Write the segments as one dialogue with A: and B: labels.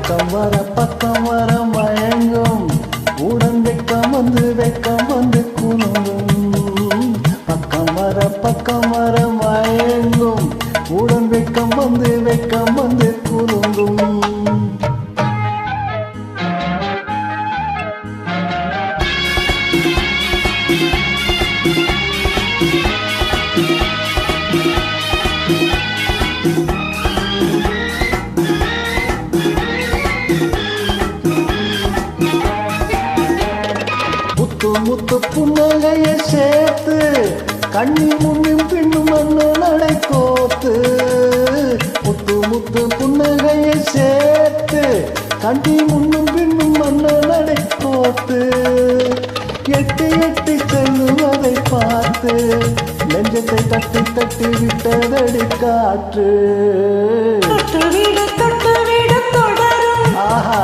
A: பக்கம் வர மயங்கும் உடன் வெக்கம் வந்து குலுங்கும். பக்கம் வர மயங்கும் உடன் வெக்கம் வந்து குலுங்கும். முத்து புன்னகையை சேர்த்து கண்ணி முன்னும் பின்னும் மண்ணு நடை கோத்து. முத்து புன்னகையை சேர்த்து கண்ணி முன்னும் பின்னும் மண்ணு நடை கோத்து. எட்டி செல்லுவதை பார்த்து நெஞ்சத்தை தட்டி விட்டதடி காற்று. ஆஹா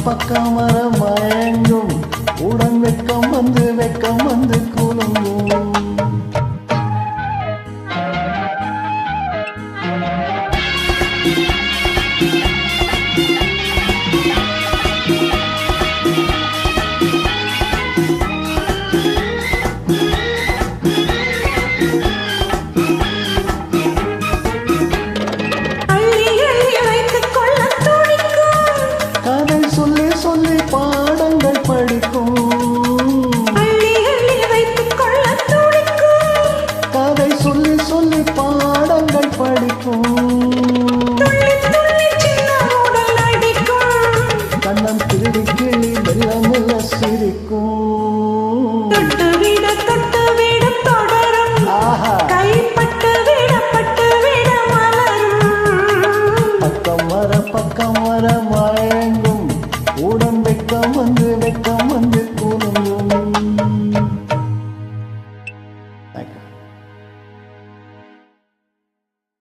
A: பக்கம் வர மயங்கும் உடன் வெக்கம் வந்து குலுங்கும். சொல்லி பாடங்கள் படிக்கும். கதை சொல்லி பாடங்கள் படிக்கும். கண்ணம் திருடி கிளி மெல்ல சிரிக்கும். ஆஹா பக்கம் வர மயங்கும்